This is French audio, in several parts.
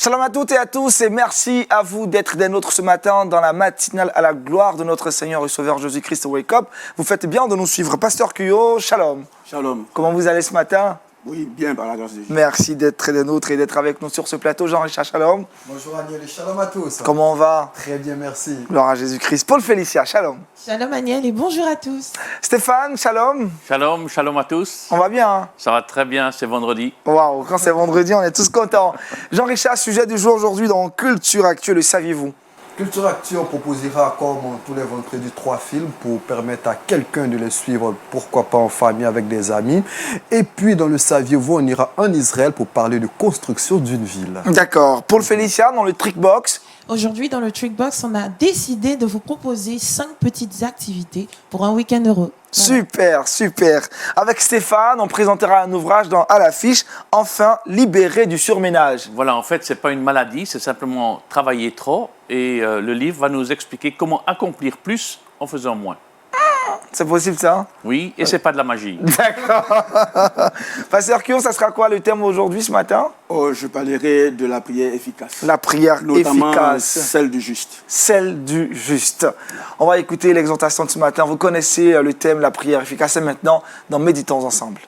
Shalom à toutes et à tous et merci à vous d'être des nôtres ce matin dans la matinale à la gloire de notre Seigneur et Sauveur Jésus-Christ au Wake Up. Vous faites bien de nous suivre. Pasteur Cuyo, shalom. Shalom. Comment vous allez ce matin? Oui, bien par la grâce de Dieu. Merci d'être des nôtres et d'être avec nous sur ce plateau. Jean-Richard, shalom. Bonjour Aniel et shalom à tous. Comment on va? Très bien, merci. Gloire à Jésus-Christ. Paul Félicia, shalom. Shalom Aniel et bonjour à tous. Stéphane, shalom. Shalom, shalom à tous. On va bien, hein? Ça va très bien, c'est vendredi. Waouh, quand c'est vendredi, on est tous contents. Jean-Richard, sujet du jour aujourd'hui dans Culture Actuelle, le saviez-vous? Culture Actu, on proposera comme tous les vendredis 3 films pour permettre à quelqu'un de les suivre, pourquoi pas en famille avec des amis. Et puis dans le saviez-vous, on ira en Israël pour parler de construction d'une ville. D'accord. Paul Félicia, dans le Trickbox. Aujourd'hui dans le Trickbox, on a décidé de vous proposer 5 petites activités pour un week-end heureux. Voilà. Super, super. Avec Stéphane, on présentera un ouvrage dans À l'affiche, enfin libéré du surménage. Voilà, en fait, ce n'est pas une maladie, c'est simplement travailler trop. Et le livre va nous expliquer comment accomplir plus en faisant moins. C'est possible ça? Oui, et ce n'est pas de la magie. D'accord. Pasteur Kion, ça sera quoi le thème aujourd'hui ce matin? Oh, je parlerai de la prière efficace. La prière notamment efficace. Celle du juste. Celle du juste. On va écouter l'exhortation de ce matin. Vous connaissez le thème, la prière efficace. Et maintenant, dans Méditons ensemble.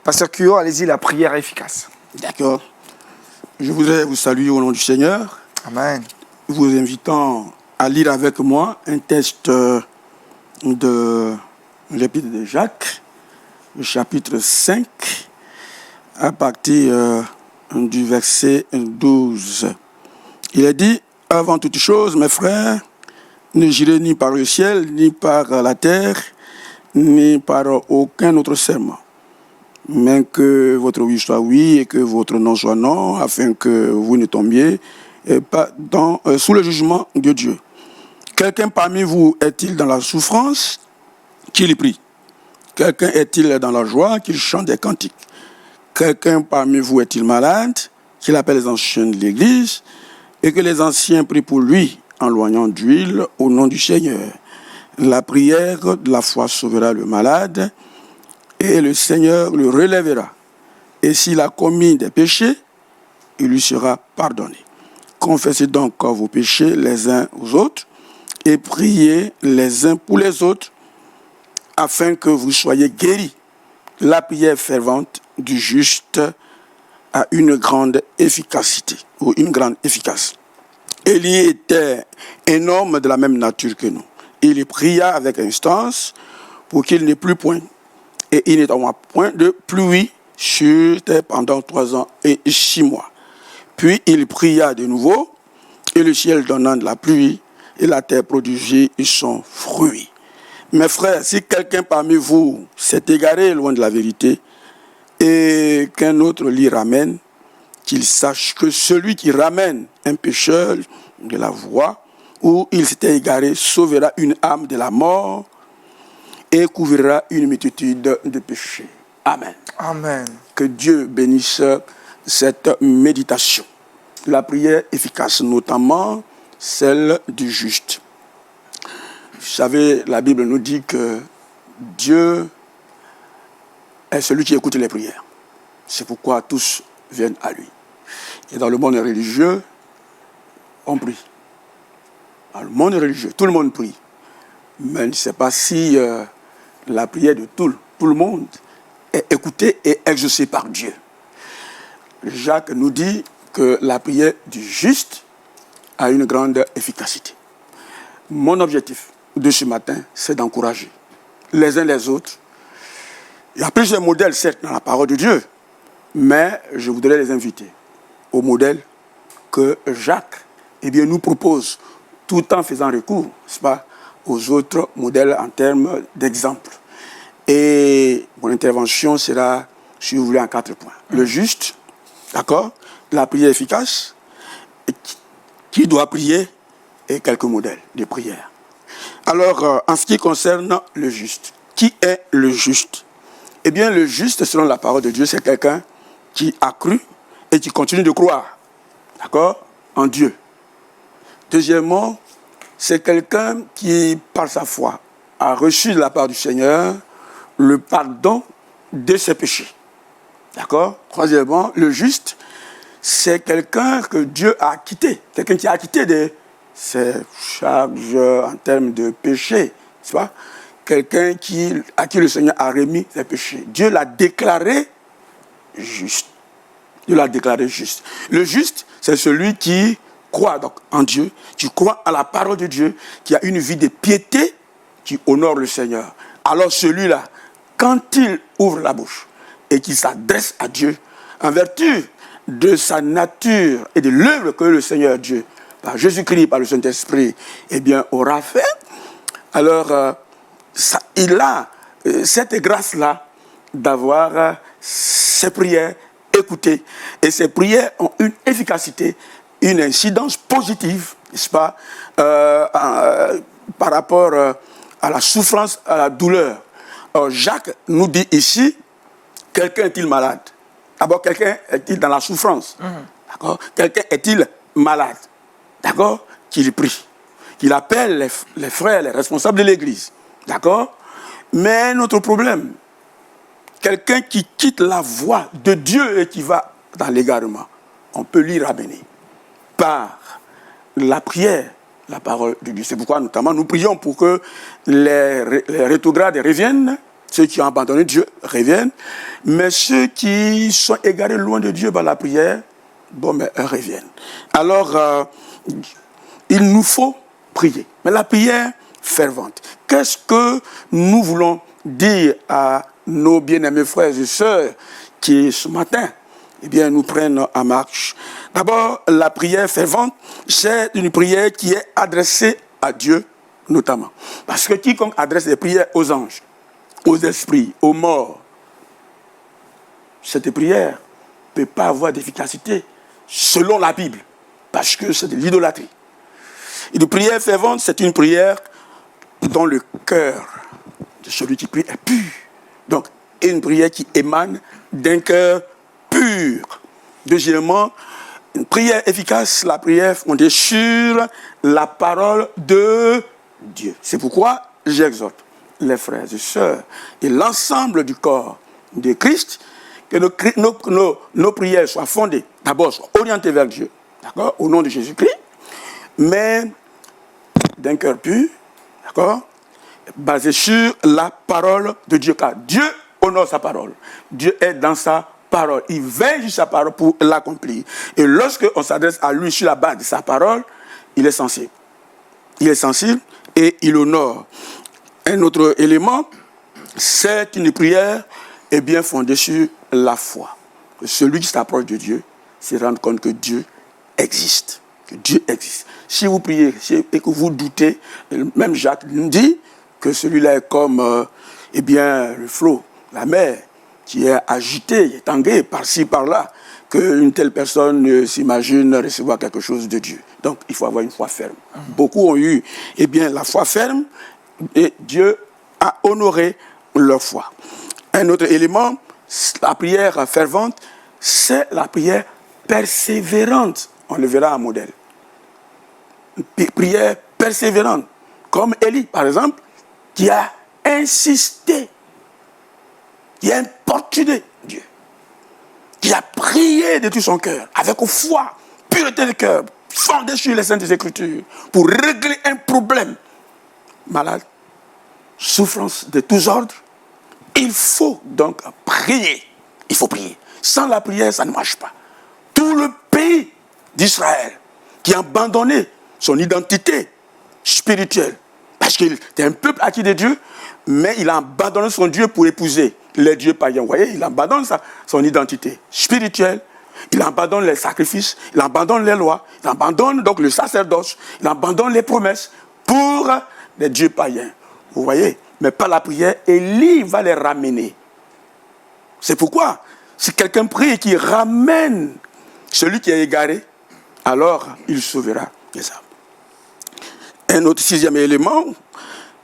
Pasteur Cuyo, allez-y, la prière efficace. D'accord. Je voudrais vous saluer au nom du Seigneur, Amen. vous invitant à lire avec moi un texte de l'Épître de Jacques, le chapitre 5, à partir du verset 12. Il est dit, avant toute chose, mes frères, ne jurez ni par le ciel, ni par la terre, ni par aucun autre serment, mais que votre oui soit oui et que votre non soit non, afin que vous ne tombiez pas sous le jugement de Dieu. Quelqu'un parmi vous est-il dans la souffrance? Qu'il prie. Quelqu'un est-il dans la joie? Qu'il chante des cantiques. Quelqu'un parmi vous est-il malade? Qu'il appelle les anciens de l'Église et que les anciens prient pour lui en loignant d'huile au nom du Seigneur. La prière de la foi sauvera le malade et le Seigneur le relèvera. Et s'il a commis des péchés, il lui sera pardonné. Confessez donc vos péchés les uns aux autres et priez les uns pour les autres afin que vous soyez guéris. La prière fervente du juste a une grande efficacité, ou une grande efficace. Élie était un homme de la même nature que nous. Il pria avec instance pour qu'il n'ait plus point. Et il n'était point de pluie sur terre pendant 3 ans et 6 mois. Puis il pria de nouveau, et le ciel donna de la pluie, et la terre produisit son fruit. Mes frères, si quelqu'un parmi vous s'est égaré loin de la vérité, et qu'un autre l'y ramène, qu'il sache que celui qui ramène un pécheur de la voie où il s'était égaré sauvera une âme de la mort et couvrira une multitude de péchés. Amen. Amen. Que Dieu bénisse cette méditation. La prière efficace, notamment celle du juste. Vous savez, la Bible nous dit que Dieu est celui qui écoute les prières. C'est pourquoi tous viennent à lui. Et dans le monde religieux, on prie. Dans le monde religieux, tout le monde prie. Mais je ne sais pas si la prière de tout le monde est écoutée et exaucée par Dieu. Jacques nous dit que la prière du juste a une grande efficacité. Mon objectif de ce matin, c'est d'encourager les uns les autres. Il y a plusieurs modèles, certes, dans la parole de Dieu, mais je voudrais les inviter au modèle que Jacques nous propose, tout en faisant recours, n'est-ce pas, aux autres modèles en termes d'exemple. Et mon intervention sera, si vous voulez, en 4 points. Le juste, d'accord, la prière efficace, qui doit prier, et quelques modèles de prière. Alors, en ce qui concerne le juste, qui est le juste? Eh bien, le juste, selon la parole de Dieu, c'est quelqu'un qui a cru et qui continue de croire, d'accord, en Dieu. Deuxièmement, c'est quelqu'un qui, par sa foi, a reçu de la part du Seigneur le pardon de ses péchés. D'accord? Troisièmement, le juste, c'est quelqu'un que Dieu a acquitté. Quelqu'un qui a acquitté de ses charges en termes de péché. Tu vois? Quelqu'un à qui le Seigneur a remis ses péchés. Dieu l'a déclaré juste. Dieu l'a déclaré juste. Le juste, c'est celui qui croit donc en Dieu, qui croit à la parole de Dieu, qui a une vie de piété, qui honore le Seigneur. Alors celui-là, quand il ouvre la bouche et qu'il s'adresse à Dieu, en vertu de sa nature et de l'œuvre que le Seigneur Dieu, par Jésus-Christ, par le Saint-Esprit, eh bien, aura fait, alors il a cette grâce-là d'avoir ses prières écoutées. Et ces prières ont une efficacité, une incidence positive, n'est-ce pas, par rapport à la souffrance, à la douleur. Alors, Jacques nous dit ici, quelqu'un est-il malade? D'abord, quelqu'un est-il dans la souffrance? D'accord? Quelqu'un est-il malade? D'accord? Qu'il prie. Qu'il appelle les frères, les responsables de l'Église. D'accord? Mais notre problème, quelqu'un qui quitte la voie de Dieu et qui va dans l'égarement, on peut l'y ramener par la prière, la parole de Dieu. C'est pourquoi notamment nous prions pour que les rétrogrades reviennent, ceux qui ont abandonné Dieu reviennent, mais ceux qui sont égarés loin de Dieu par la prière, bon, mais eux reviennent. Alors, il nous faut prier. Mais la prière fervente. Qu'est-ce que nous voulons dire à nos bien-aimés frères et sœurs qui, ce matin, eh bien, nous prennent en marche? D'abord, la prière fervente, c'est une prière qui est adressée à Dieu, notamment. Parce que quiconque adresse des prières aux anges, aux esprits, aux morts, cette prière ne peut pas avoir d'efficacité selon la Bible, parce que c'est de l'idolâtrie. Une prière fervente, c'est une prière dont le cœur de celui qui prie est pur. Donc, une prière qui émane d'un cœur pur. Deuxièmement, une prière efficace, la prière fondée sur la parole de Dieu. C'est pourquoi j'exhorte les frères et sœurs et l'ensemble du corps de Christ que nos prières soient fondées, d'abord soient orientées vers Dieu, d'accord, au nom de Jésus-Christ, mais d'un cœur pur, d'accord, basé sur la parole de Dieu, car Dieu honore sa parole. Dieu est dans sa parole. Il veille sur sa parole pour l'accomplir. Et lorsque on s'adresse à lui sur la base de sa parole, il est sensible. Il est sensible et il honore. Un autre élément, c'est une prière bien fondée sur la foi. Que celui qui s'approche de Dieu se rende compte que Dieu existe. Que Dieu existe. Si vous priez et que vous doutez, même Jacques nous dit que celui-là est comme le flot, la mer, qui est agité, étangué par-ci, par-là, qu'une telle personne s'imagine recevoir quelque chose de Dieu. Donc, il faut avoir une foi ferme. Beaucoup ont eu la foi ferme et Dieu a honoré leur foi. Un autre élément, la prière fervente, c'est la prière persévérante. On le verra en modèle. Une prière persévérante, comme Élie, par exemple, qui a insisté, qui a importuné Dieu, qui a prié de tout son cœur, avec foi, pureté de cœur, fondée sur les Saintes Écritures, pour régler un problème. Malade, souffrance de tous ordres. Il faut donc prier. Il faut prier. Sans la prière, ça ne marche pas. Tout le pays d'Israël qui a abandonné son identité spirituelle, parce qu'il était un peuple acquis de Dieu, mais il a abandonné son Dieu pour épouser les dieux païens. Vous voyez, il abandonne son identité spirituelle, il abandonne les sacrifices, il abandonne les lois, il abandonne donc le sacerdoce, il abandonne les promesses pour les dieux païens. Vous voyez, mais par la prière, Élie va les ramener. C'est pourquoi, si quelqu'un prie et qu'il ramène celui qui est égaré, alors il sauvera les âmes. Un autre sixième élément,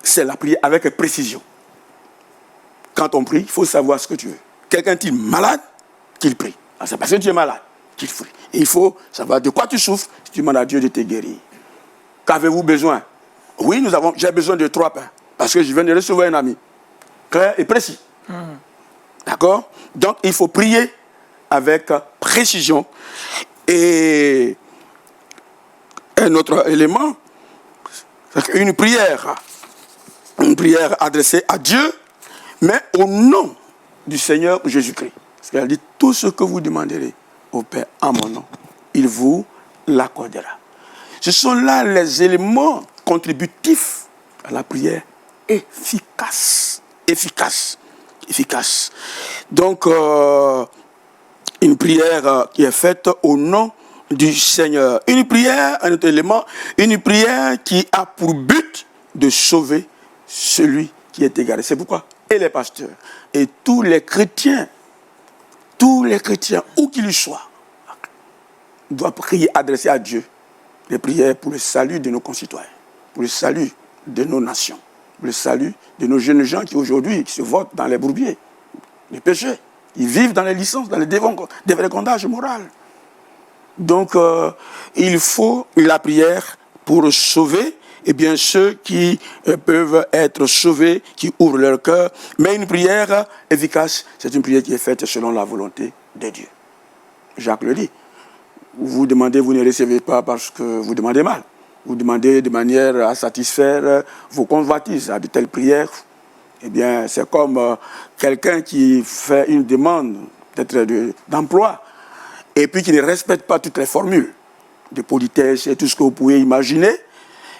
c'est la prière avec précision. Quand on prie, il faut savoir ce que tu veux. Quelqu'un est-il malade, qu'il prie. C'est parce que tu es malade qu'il prie. Et il faut savoir de quoi tu souffres, si tu demandes à Dieu de te guérir. Qu'avez-vous besoin? Oui, j'ai besoin de 3 pains, parce que je viens de recevoir un ami. Clair et précis. D'accord? Donc, il faut prier avec précision. Et un autre élément, c'est une prière adressée à Dieu, mais au nom du Seigneur Jésus-Christ. Parce qu'elle dit, tout ce que vous demanderez au Père en mon nom, il vous l'accordera. Ce sont là les éléments contributifs à la prière efficace. Donc, une prière qui est faite au nom du Seigneur. Une prière, un autre élément, une prière qui a pour but de sauver celui qui est égaré. C'est pourquoi, et les pasteurs, et tous les chrétiens, où qu'ils soient, doivent prier, adresser à Dieu des prières pour le salut de nos concitoyens, pour le salut de nos nations, pour le salut de nos jeunes gens qui aujourd'hui se votent dans les bourbiers, les péchés. Ils vivent dans les licences, dans les dévergondages moraux. Donc, il faut la prière pour sauver ceux qui peuvent être sauvés, qui ouvrent leur cœur. Mais une prière efficace, c'est une prière qui est faite selon la volonté de Dieu. Jacques le dit. Vous demandez, vous ne recevez pas parce que vous demandez mal. Vous demandez de manière à satisfaire vos convoitises. À de telles prières, c'est comme quelqu'un qui fait une demande peut-être d'emploi et puis qui ne respecte pas toutes les formules de politesse et tout ce que vous pouvez imaginer.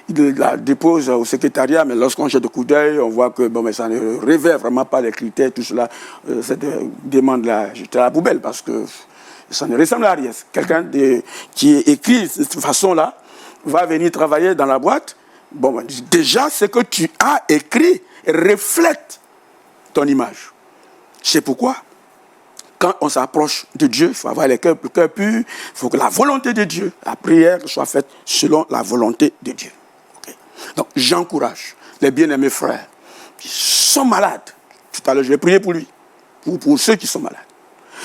Il la dépose au secrétariat, mais lorsqu'on jette de coup d'œil, on voit que mais ça ne révèle vraiment pas les critères, tout cela. Cette demande-là, jetée à la poubelle parce que ça ne ressemble à rien. Quelqu'un qui écrit de cette façon-là va venir travailler dans la boîte. Déjà, ce que tu as écrit reflète ton image. C'est pourquoi, quand on s'approche de Dieu, il faut avoir le cœur pur, il faut que la volonté de Dieu, la prière soit faite selon la volonté de Dieu. Okay. Donc, j'encourage les bien-aimés frères qui sont malades. Tout à l'heure, je vais prier pour lui, pour ceux qui sont malades.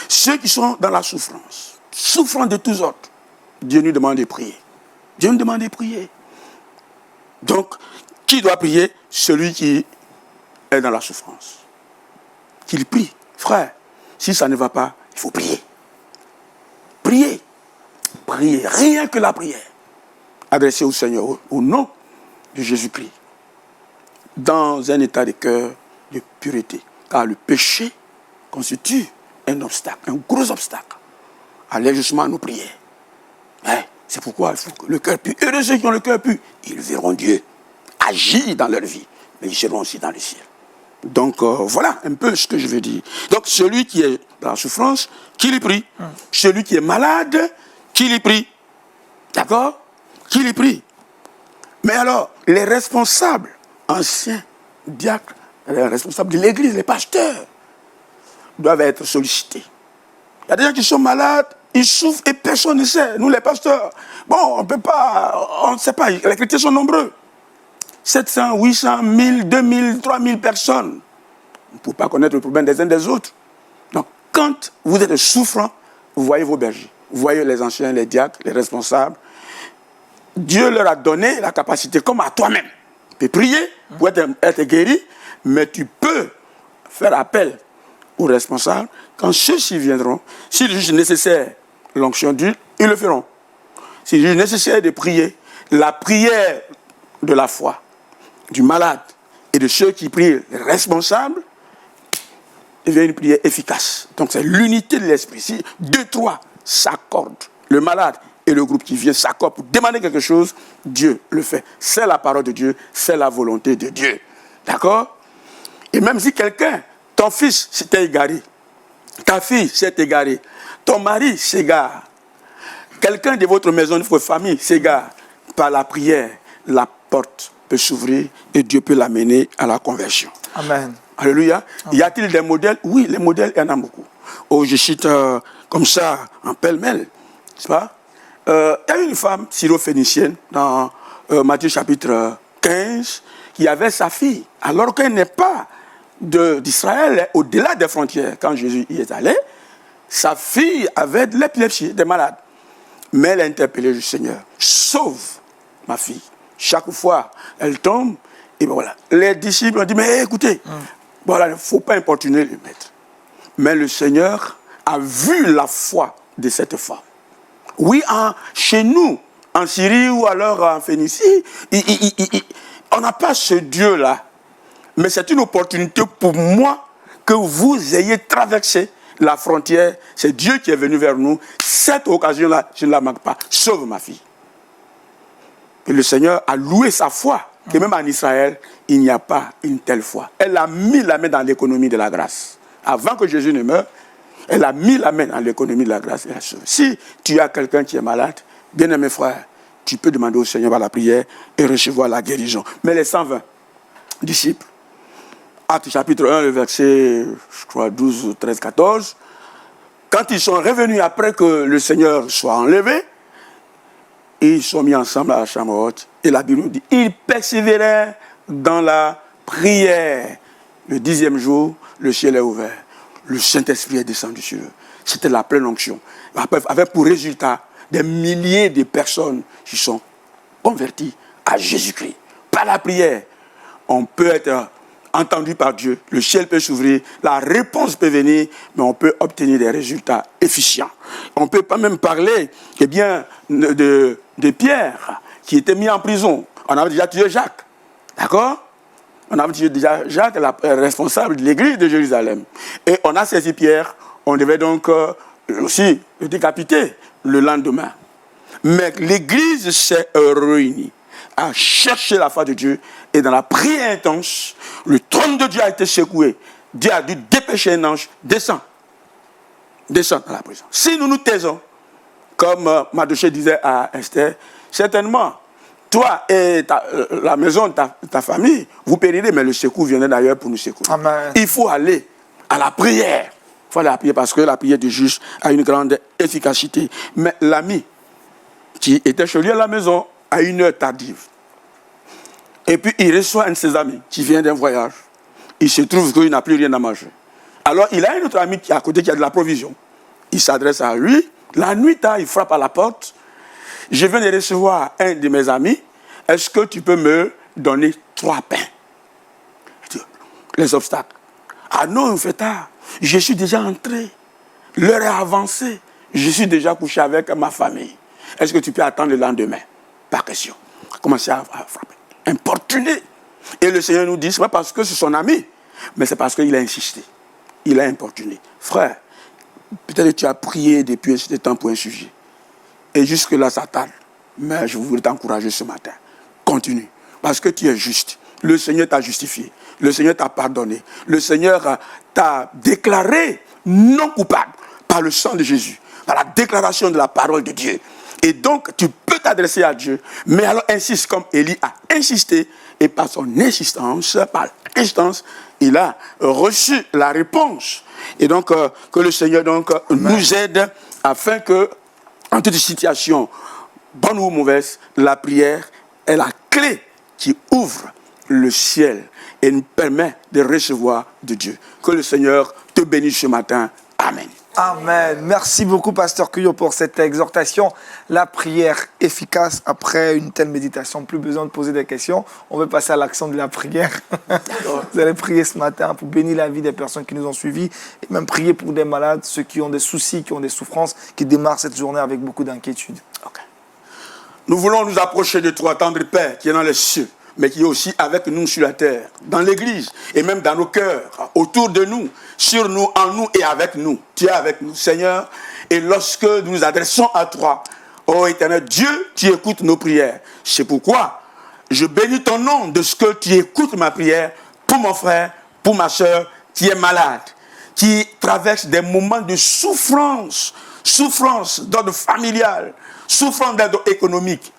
Ceux qui sont dans la souffrance, souffrant de tous autres, Dieu nous demande de prier. Dieu nous demande de prier. Donc, qui doit prier? Celui qui est dans la souffrance. Qu'il prie. Frère, si ça ne va pas, il faut prier. Prier. Prier. Rien que la prière. Adressée au Seigneur, au nom de Jésus-Christ. Dans un état de cœur de pureté. Car le péché constitue un obstacle, un gros obstacle à l'élargissement à nos prières. C'est pourquoi il faut que le cœur pur. Heureux ceux qui ont le cœur pur, ils verront Dieu agir dans leur vie, mais ils seront aussi dans le ciel. Donc voilà un peu ce que je veux dire. Donc celui qui est dans la souffrance, qu'il y prie. Celui qui est malade, qu'il y prie. D'accord? Qu'il y prie. Mais alors, les responsables, anciens diacres, les responsables de l'église, les pasteurs, doivent être sollicités. Il y a des gens qui sont malades, ils souffrent et personne ne sait. Nous, les pasteurs, on ne peut pas, on ne sait pas. Les chrétiens sont nombreux. 700, 800, 1000, 2000, 3000 personnes. On ne peut pas connaître le problème des uns des autres. Donc, quand vous êtes souffrant, vous voyez vos bergers. Vous voyez les anciens, les diacres, les responsables. Dieu leur a donné la capacité, comme à toi-même. Tu peux prier pour être guéri, mais tu peux faire appel aux responsables. Quand ceux-ci viendront, s'il juge nécessaire l'onction d'huile, ils le feront. S'il juge nécessaire de prier, la prière de la foi, du malade et de ceux qui prient, les responsables, devient une prière efficace. Donc c'est l'unité de l'esprit. Si 2, 3 s'accordent, le malade et le groupe qui vient s'accordent pour demander quelque chose, Dieu le fait. C'est la parole de Dieu, c'est la volonté de Dieu. D'accord? Et même si quelqu'un, ton fils s'est égaré, ta fille s'est égarée, ton mari s'égare, quelqu'un de votre maison, de votre famille s'égare, par la prière, la porte peut s'ouvrir et Dieu peut l'amener à la conversion. Amen. Alléluia. Amen. Y a-t-il des modèles? Oui, les modèles, il y en a beaucoup. Je cite comme ça, en pêle-mêle, n'est-ce pas? Il y a une femme syro-phénicienne dans Matthieu chapitre 15 qui avait sa fille, alors qu'elle n'est pas d'Israël, au-delà des frontières. Quand Jésus y est allé, sa fille avait de l'épilepsie, des malades. Mais elle a interpellé le Seigneur. Sauve ma fille. Chaque fois, elle tombe, et voilà. Les disciples ont dit, mais écoutez, voilà, il ne faut pas importuner le maître. Mais le Seigneur a vu la foi de cette femme. Oui, chez nous, en Syrie ou alors en Phénicie, on n'a pas ce Dieu-là. Mais c'est une opportunité pour moi que vous ayez traversé la frontière. C'est Dieu qui est venu vers nous. Cette occasion-là, je ne la manque pas. Sauve ma fille. Et le Seigneur a loué sa foi. Que même en Israël, il n'y a pas une telle foi. Elle a mis la main dans l'économie de la grâce. Avant que Jésus ne meure, elle a mis la main dans l'économie de la grâce et la sauve. Si tu as quelqu'un qui est malade, bien-aimé frère, tu peux demander au Seigneur par la prière et recevoir la guérison. Mais les 120 disciples, Actes chapitre 1, le verset, je crois, 12, 13, 14, quand ils sont revenus après que le Seigneur soit enlevé, ils sont mis ensemble à la chambre haute. Et la Bible nous dit, ils persévéraient dans la prière. Le 10e jour, le ciel est ouvert. Le Saint-Esprit est descendu sur eux. C'était la pleine onction. Avec pour résultat des milliers de personnes qui sont converties à Jésus-Christ. Par la prière, on peut être entendu par Dieu. Le ciel peut s'ouvrir. La réponse peut venir, mais on peut obtenir des résultats efficients. On peut pas même parler de Pierre, qui était mis en prison. On avait déjà tué Jacques. D'accord? On avait tué déjà Jacques, le responsable de l'église de Jérusalem. Et on a saisi Pierre. On devait donc aussi le décapiter le lendemain. Mais l'église s'est réunie à chercher la foi de Dieu. Et dans la prière intense, le trône de Dieu a été secoué. Dieu a dû dépêcher un ange. Descends dans la prison. Si nous nous taisons, comme Mardochée disait à Esther, certainement, toi et la maison de ta famille, vous périrez, mais le secours viendra d'ailleurs pour nous secourir. Amen. Il faut aller à la prière. Il faut aller à la prière parce que la prière du juste a une grande efficacité. Mais l'ami qui était chez lui à la maison à une heure tardive, et puis il reçoit un de ses amis qui vient d'un voyage, il se trouve qu'il n'a plus rien à manger. Alors il a un autre ami qui est à côté qui a de la provision. Il s'adresse à lui. La nuit tard, il frappe à la porte. Je viens de recevoir un de mes amis. Est-ce que tu peux me donner 3 pains? Les obstacles. Ah non, il fait tard. Je suis déjà entré. L'heure est avancée. Je suis déjà couché avec ma famille. Est-ce que tu peux attendre le lendemain? Pas question. Commencer à frapper. Importuné. Et le Seigneur nous dit, ce n'est pas parce que c'est son ami, mais c'est parce qu'il a insisté. Il a importuné. Frère, peut-être que tu as prié depuis ce temps pour un sujet. Et jusque-là, ça tarde. Mais je voudrais t'encourager ce matin. Continue. Parce que tu es juste. Le Seigneur t'a justifié. Le Seigneur t'a pardonné. Le Seigneur t'a déclaré non coupable par le sang de Jésus, par la déclaration de la parole de Dieu. Et donc, tu peux t'adresser à Dieu. Mais alors, insiste comme Élie a insisté. Et par son insistance, il a reçu la réponse. Et donc, que le Seigneur nous aide afin que, en toute situation, bonne ou mauvaise, la prière est la clé qui ouvre le ciel et nous permet de recevoir de Dieu. Que le Seigneur te bénisse ce matin. Amen. Amen. Merci beaucoup, Pasteur Cuyo, pour cette exhortation. La prière efficace après une telle méditation. Plus besoin de poser des questions. On va passer à l'action de la prière. Vous allez prier ce matin pour bénir la vie des personnes qui nous ont suivis et même prier pour des malades, ceux qui ont des soucis, qui ont des souffrances, qui démarrent cette journée avec beaucoup d'inquiétude. Okay. Nous voulons nous approcher de toi, tendre Père, qui est dans les cieux, mais qui est aussi avec nous sur la terre, dans l'église et même dans nos cœurs, autour de nous, sur nous, en nous et avec nous. Tu es avec nous, Seigneur, et lorsque nous nous adressons à toi, ô éternel Dieu, tu écoutes nos prières. C'est pourquoi je bénis ton nom de ce que tu écoutes ma prière pour mon frère, pour ma soeur qui est malade, qui traverse des moments de souffrance, souffrance d'ordre familial, souffrance d'ordre économique,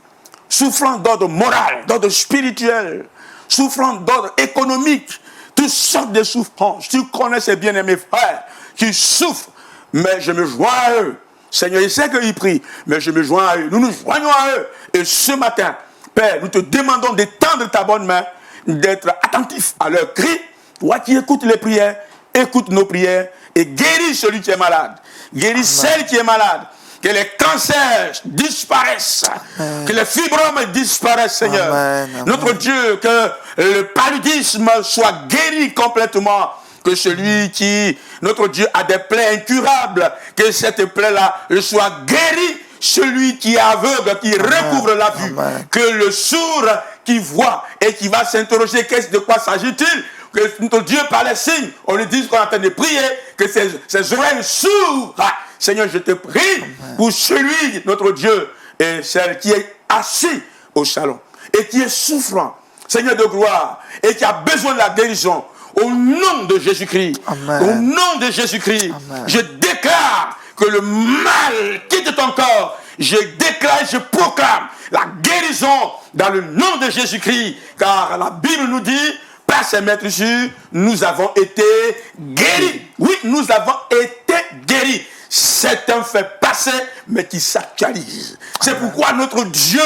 souffrant d'ordre moral, d'ordre spirituel, souffrant d'ordre économique, toutes sortes de souffrances. Tu connais ces bien-aimés frères qui souffrent, mais je me joins à eux. Seigneur, il sait qu'ils prient, mais je me joins à eux. Nous nous joignons à eux. Et ce matin, Père, nous te demandons d'étendre ta bonne main, d'être attentif à leurs cris. Toi qui écoutes les prières, écoute nos prières et guéris celui qui est malade. Guéris celle qui est malade. Que les cancers disparaissent. Amen. Que les fibromes disparaissent, Seigneur. Amen. Amen. Notre Dieu, que le paludisme soit guéri complètement. que celui qui, notre Dieu, a des plaies incurables, que cette plaie-là soit guérie. Celui qui est aveugle, qui recouvre la vue, que le sourd qui voit et qui va s'interroger, de quoi s'agit-il? Que notre Dieu, par les signes, on lui dise qu'on est en train de prier, que ses oreilles s'ouvrent. Seigneur, je te prie pour celui, notre Dieu, et celle qui est assis au salon et qui est souffrant, Seigneur de gloire, et qui a besoin de la guérison. Au nom de Jésus-Christ, au nom de Jésus-Christ, je déclare que le mal quitte ton corps. Je déclare, je proclame la guérison dans le nom de Jésus-Christ. Car la Bible nous dit, par ses maîtres sûrs, nous avons été guéris. Oui, nous avons été guéris. C'est un fait passé, mais qui s'actualise. C'est pourquoi notre Dieu,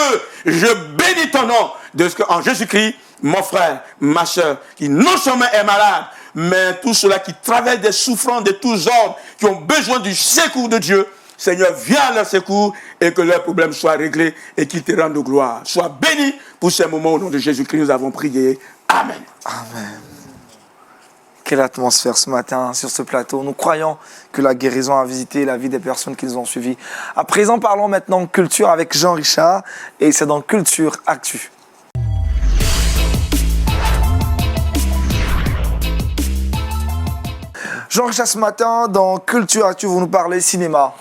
je bénis ton nom, de ce qu'en Jésus-Christ, mon frère, ma soeur, qui non seulement est malade, mais tous ceux-là qui traversent des souffrances de tous ordres, qui ont besoin du secours de Dieu, Seigneur, viens à leur secours et que leurs problèmes soient réglés et qu'ils te rendent gloire. Sois béni pour ces moments au nom de Jésus-Christ, nous avons prié. Amen. Amen. Quelle atmosphère ce matin sur ce plateau. Nous croyons que la guérison a visité la vie des personnes qui nous ont suivis. À présent, parlons maintenant culture avec Jean-Richard et c'est dans Culture Actu. Jean-Richard, ce matin, dans Culture Actu, vous nous parlez cinéma.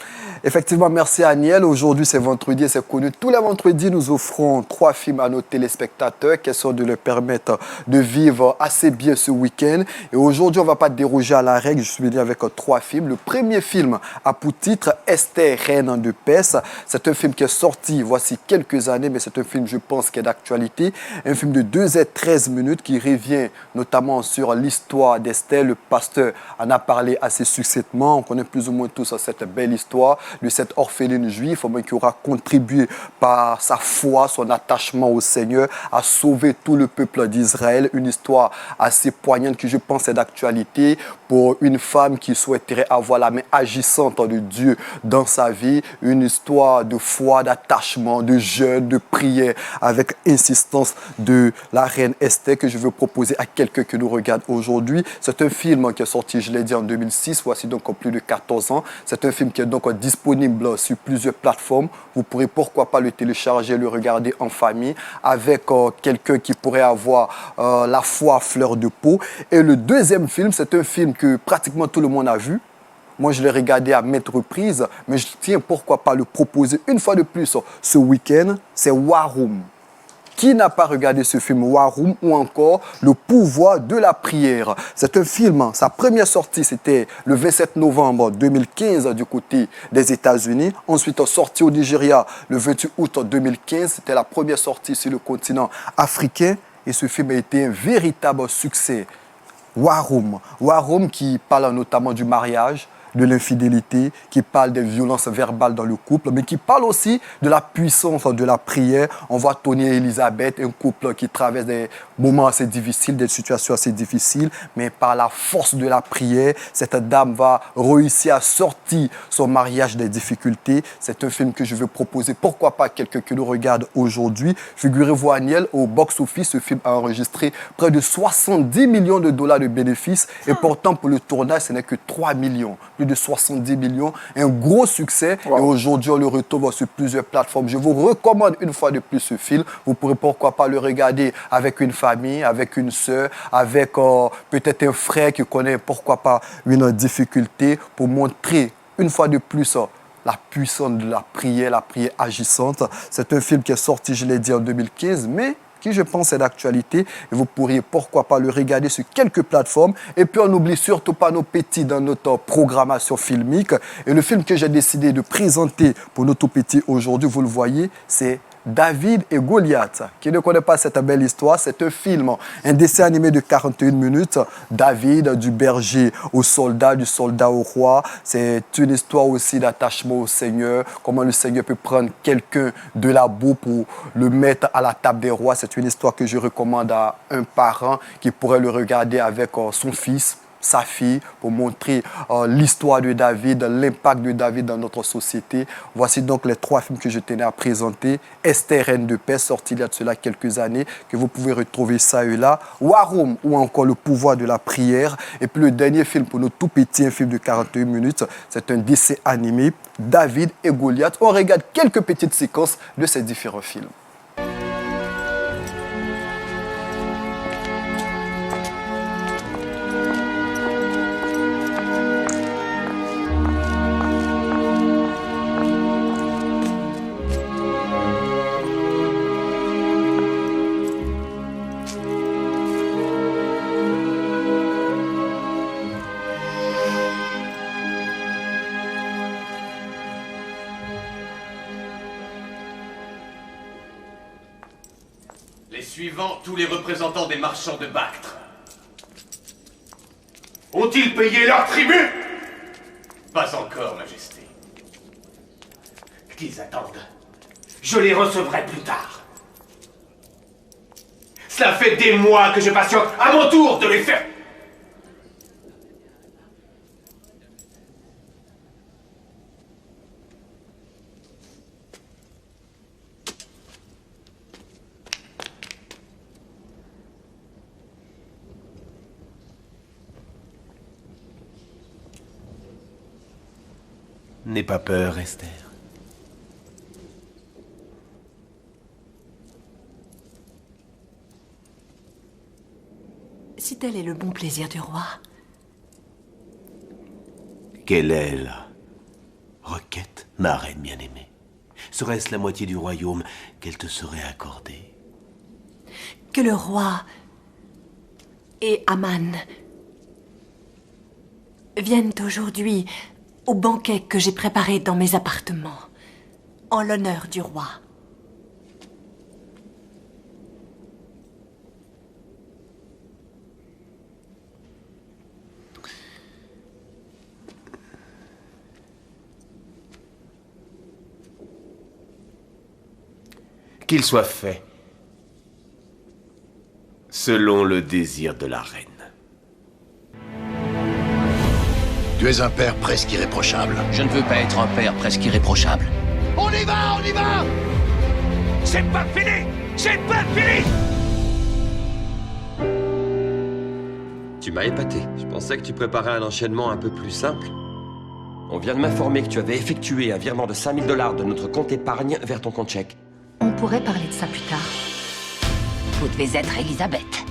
Effectivement, merci Aniel. Aujourd'hui, c'est vendredi et c'est connu. Tous les vendredis, nous offrons 3 films à nos téléspectateurs, question de leur permettre de vivre assez bien ce week-end. Et aujourd'hui, on ne va pas déroger à la règle. Je suis venu avec 3 films. Le premier film a pour titre Esther, reine de Perse. C'est un film qui est sorti voici quelques années, mais c'est un film, je pense, qui est d'actualité. Un film de 2h13 qui revient notamment sur l'histoire d'Esther. Le pasteur en a parlé assez succinctement. On connaît plus ou moins tous cette belle histoire de cette orpheline juive qui aura contribué par sa foi, son attachement au Seigneur, à sauver tout le peuple d'Israël. Une histoire assez poignante qui, je pense, est d'actualité pour une femme qui souhaiterait avoir la main agissante de Dieu dans sa vie. Une histoire de foi, d'attachement, de jeûne, de prière, avec insistance de la reine Esther que je veux proposer à quelqu'un qui nous regarde aujourd'hui. C'est un film qui est sorti, je l'ai dit, en 2006, voici donc plus de 14 ans. C'est un film qui est donc disponible sur plusieurs plateformes. Vous pourrez pourquoi pas le télécharger, le regarder en famille avec quelqu'un qui pourrait avoir la foi à fleur de peau. Et le deuxième film, c'est un film que pratiquement tout le monde a vu. Moi, je l'ai regardé à maintes reprises, mais je tiens pourquoi pas le proposer une fois de plus ce week-end. C'est War Room. Qui n'a pas regardé ce film War Room ou encore Le pouvoir de la prière? C'est un film, sa première sortie c'était le 27 novembre 2015 du côté des États-Unis. Ensuite sorti au Nigeria le 28 août 2015. C'était la première sortie sur le continent africain et ce film a été un véritable succès. War Room qui parle notamment du mariage, de l'infidélité, qui parle des violences verbales dans le couple, mais qui parle aussi de la puissance de la prière. On voit Tony et Elisabeth, un couple qui traverse des moments assez difficiles, des situations assez difficiles, mais par la force de la prière, cette dame va réussir à sortir son mariage des difficultés. C'est un film que je veux proposer, pourquoi pas quelqu'un qui nous regarde aujourd'hui. Figurez-vous, Aniel, au box-office, ce film a enregistré près de 70 millions de dollars de bénéfices, et pourtant pour le tournage, ce n'est que 3 millions. De 70 millions, un gros succès. Wow. Et aujourd'hui, on le retrouve sur plusieurs plateformes. Je vous recommande une fois de plus ce film. Vous pourrez pourquoi pas le regarder avec une famille, avec une sœur, avec peut-être un frère qui connaît pourquoi pas une difficulté pour montrer une fois de plus la puissance de la prière agissante. C'est un film qui est sorti, je l'ai dit, en 2015, mais qui, je pense, est d'actualité. Et vous pourriez, pourquoi pas, le regarder sur quelques plateformes. Et puis, on n'oublie surtout pas nos petits dans notre programmation filmique. Et le film que j'ai décidé de présenter pour nos tout petits aujourd'hui, vous le voyez, c'est David et Goliath. Qui ne connaît pas cette belle histoire, c'est un film, un dessin animé de 41 minutes. David, du berger au soldat, du soldat au roi. C'est une histoire aussi d'attachement au Seigneur. Comment le Seigneur peut prendre quelqu'un de la boue pour le mettre à la table des rois. C'est une histoire que je recommande à un parent qui pourrait le regarder avec son fils, sa fille, pour montrer l'histoire de David, l'impact de David dans notre société. Voici donc les 3 films que je tenais à présenter. Esther, reine de paix, sorti il y a de cela quelques années, que vous pouvez retrouver ça et là. War Room, ou encore Le pouvoir de la prière. Et puis le dernier film pour nos tout petits, un film de 41 minutes, c'est un dessin animé, David et Goliath. On regarde quelques petites séquences de ces différents films. Les suivants, tous les représentants des marchands de Bactre. Ont-ils payé leur tribut? Pas encore, Majesté. Qu'ils attendent. Je les recevrai plus tard. Cela fait des mois que je patiente à mon tour de les faire. N'aie pas peur, Esther. Si tel est le bon plaisir du roi. Quelle est la requête, ma reine bien-aimée? Serait-ce la moitié du royaume qu'elle te serait accordée? Que le roi et Aman viennent aujourd'hui au banquet que j'ai préparé dans mes appartements, en l'honneur du roi. Qu'il soit fait selon le désir de la reine. Tu es un père presque irréprochable. Je ne veux pas être un père presque irréprochable. On y va, on y va! C'est pas fini! C'est pas fini! Tu m'as épaté. Je pensais que tu préparais un enchaînement un peu plus simple. On vient de m'informer que tu avais effectué un virement de 5 000 $ de notre compte épargne vers ton compte chèque. On pourrait parler de ça plus tard. Vous devez être Elisabeth.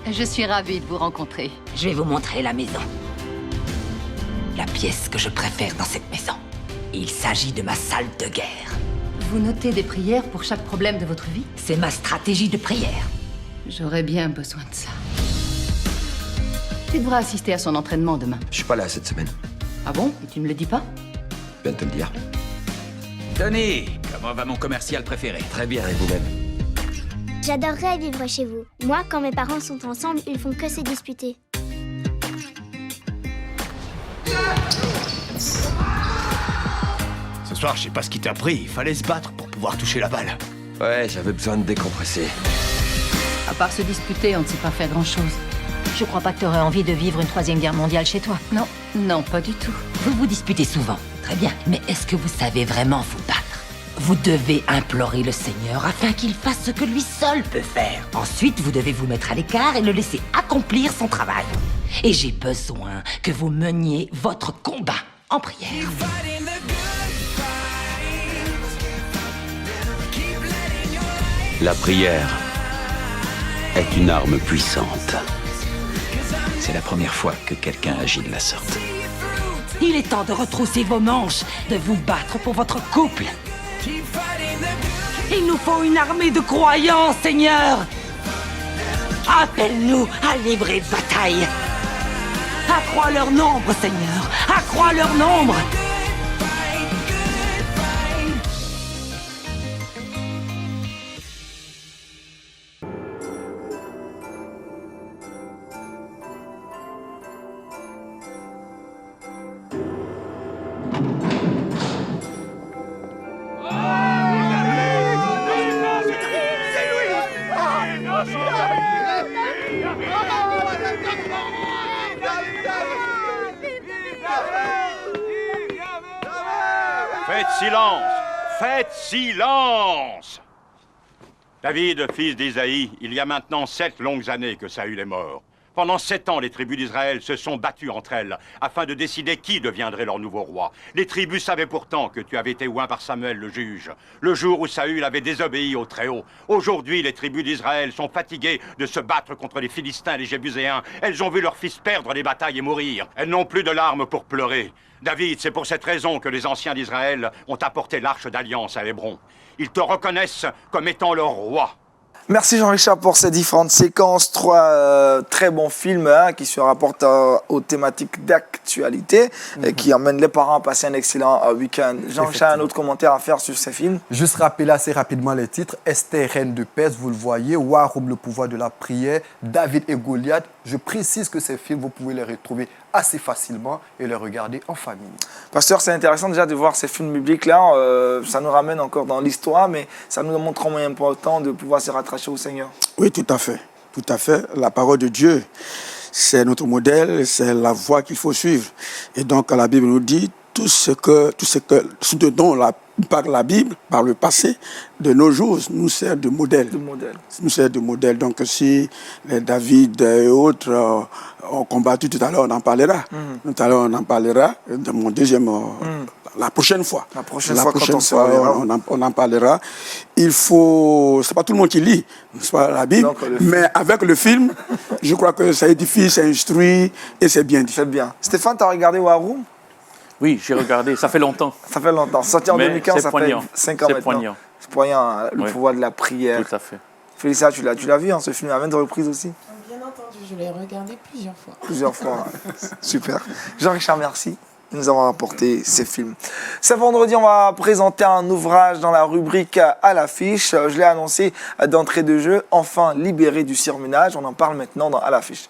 Je suis ravie de vous rencontrer. Je vais vous montrer la maison. La pièce que je préfère dans cette maison. Il s'agit de ma salle de guerre. Vous notez des prières pour chaque problème de votre vie? C'est ma stratégie de prière. J'aurais bien besoin de ça. Tu devras assister à son entraînement demain. Je suis pas là cette semaine. Ah bon? Et tu ne me le dis pas? Je viens de te le dire. Tony, comment va mon commercial préféré? Très bien, et vous-même? J'adorerais vivre chez vous. Moi, quand mes parents sont ensemble, ils font que se disputer. Ce soir, je sais pas ce qui t'a pris. Il fallait se battre pour pouvoir toucher la balle. Ouais, j'avais besoin de décompresser. À part se disputer, on ne sait pas faire grand-chose. Je crois pas que t'aurais envie de vivre une 3e guerre mondiale chez toi. Non, non, pas du tout. Vous vous disputez souvent. Très bien. Mais est-ce que vous savez vraiment vous battre? Vous devez implorer le Seigneur afin qu'il fasse ce que lui seul peut faire. Ensuite, vous devez vous mettre à l'écart et le laisser accomplir son travail. Et j'ai besoin que vous meniez votre combat en prière. La prière est une arme puissante. C'est la première fois que quelqu'un agit de la sorte. Il est temps de retrousser vos manches, de vous battre pour votre couple. Il nous faut une armée de croyants, Seigneur. Appelle-nous à livrer bataille. Accrois leur nombre, Seigneur. Accrois leur nombre. Faites silence! Faites silence! David, fils d'Isaïe, il y a maintenant 7 longues années que Saül est mort. Pendant 7 ans, les tribus d'Israël se sont battues entre elles afin de décider qui deviendrait leur nouveau roi. Les tribus savaient pourtant que tu avais été oint par Samuel le juge, le jour où Saül avait désobéi au Très-Haut. Aujourd'hui, les tribus d'Israël sont fatiguées de se battre contre les Philistins et les Jébuséens. Elles ont vu leurs fils perdre les batailles et mourir. Elles n'ont plus de larmes pour pleurer. David, c'est pour cette raison que les anciens d'Israël ont apporté l'arche d'alliance à Hébron. Ils te reconnaissent comme étant leur roi. Merci Jean-Richard pour ces différentes séquences, 3 très bons films qui se rapportent aux thématiques d'actualité et qui emmènent les parents à passer un excellent week-end. Jean-Richard, un autre commentaire à faire sur ces films? Juste rappeler assez rapidement les titres. Esther, reine de Perse, vous le voyez. Warum, le pouvoir de la prière. David et Goliath. Je précise que ces films, vous pouvez les retrouver assez facilement et les regarder en famille. Pasteur, c'est intéressant déjà de voir ces films bibliques-là. Ça nous ramène encore dans l'histoire, mais ça nous montre comment il est important de pouvoir se rattacher au Seigneur. Oui, tout à fait. Tout à fait. La parole de Dieu, c'est notre modèle, c'est la voie qu'il faut suivre. Et donc, la Bible nous dit tout ce dont par la Bible, par le passé, de nos jours, nous sert de modèle. Nous sert de modèle. Donc, si les David et autres ont combattu tout à l'heure, on en parlera. Tout à l'heure, on en parlera de mon deuxième... La prochaine fois. La prochaine fois, on en parlera. Il faut... C'est pas tout le monde qui lit, c'est pas la Bible, mais avec le film, je crois que ça édifie, ça instruit et c'est bien dit. C'est bien. Stéphane, tu as regardé Warum? Oui, j'ai regardé. Ça fait longtemps. Ça fait longtemps. Sorti en 2015, ça poignant. fait 5 ans maintenant. Poignant. C'est poignant, le pouvoir de la prière. Tout à fait. Félicia, tu l'as vu, ce film à 20 reprises aussi? Bien entendu, je l'ai regardé plusieurs fois. Plusieurs fois, super. Jean-Richard, merci. Nous avons apporté ces films. Ce vendredi, on va présenter un ouvrage dans la rubrique à l'affiche. Je l'ai annoncé d'entrée de jeu. Enfin libéré du surmenage. On en parle maintenant dans à l'affiche.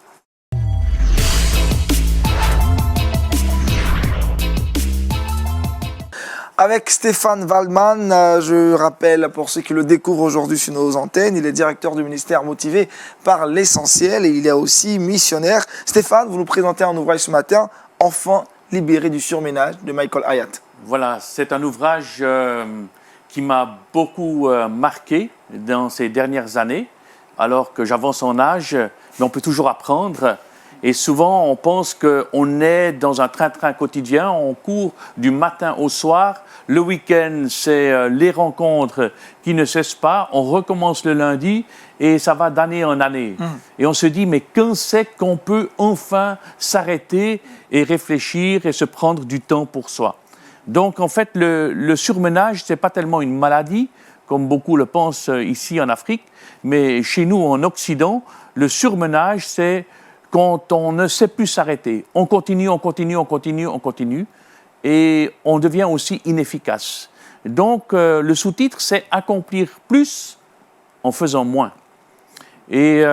Avec Stéphane Waldman, je rappelle pour ceux qui le découvrent aujourd'hui sur nos antennes, il est directeur du ministère motivé par l'essentiel et il est aussi missionnaire. Stéphane, vous nous présentez un ouvrage ce matin, Enfin libéré du surménage, de Michael Hyatt. Voilà, c'est un ouvrage qui m'a beaucoup marqué dans ces dernières années, alors que j'avance en âge, mais on peut toujours apprendre. Et souvent, on pense qu'on est dans un train-train quotidien, on court du matin au soir. Le week-end, c'est les rencontres qui ne cessent pas. On recommence le lundi et ça va d'année en année. Et on se dit, mais quand c'est qu'on peut enfin s'arrêter et réfléchir et se prendre du temps pour soi? Donc, en fait, le surmenage, ce n'est pas tellement une maladie, comme beaucoup le pensent ici en Afrique, mais chez nous, en Occident, le surmenage, c'est quand on ne sait plus s'arrêter. On continue, on continue, on continue, on continue, et on devient aussi inefficace. Donc, le sous-titre, c'est « Accomplir plus en faisant moins ». Et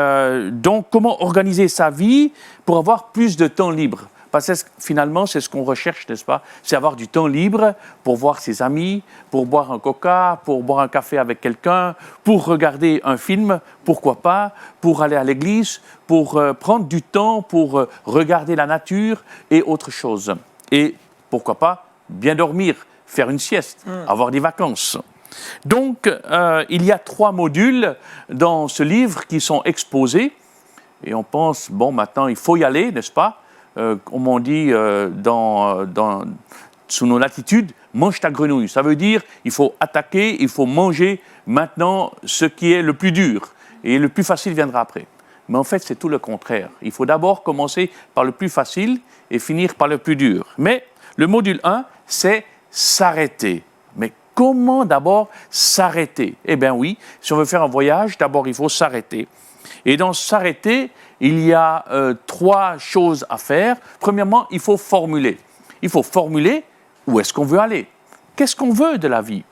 donc, comment organiser sa vie pour avoir plus de temps libre? Parce que finalement, c'est ce qu'on recherche, n'est-ce pas? C'est avoir du temps libre pour voir ses amis, pour boire un coca, pour boire un café avec quelqu'un, pour regarder un film, pourquoi pas, pour aller à l'église, pour prendre du temps pour regarder la nature et autre chose. Et pourquoi pas, bien dormir, faire une sieste, avoir des vacances. Donc, il y a 3 modules dans ce livre qui sont exposés. Et on pense, bon, maintenant, il faut y aller, n'est-ce pas? Comme on dit sous nos latitudes, mange ta grenouille. Ça veut dire il faut attaquer, il faut manger maintenant ce qui est le plus dur. Et le plus facile viendra après. Mais en fait, c'est tout le contraire. Il faut d'abord commencer par le plus facile et finir par le plus dur. Mais le module 1, c'est s'arrêter. Mais comment d'abord s'arrêter? Eh bien oui, si on veut faire un voyage, d'abord il faut s'arrêter. Et dans s'arrêter, il y a 3 choses à faire. Premièrement, il faut formuler. Il faut formuler où est-ce qu'on veut aller. Qu'est-ce qu'on veut de la vie?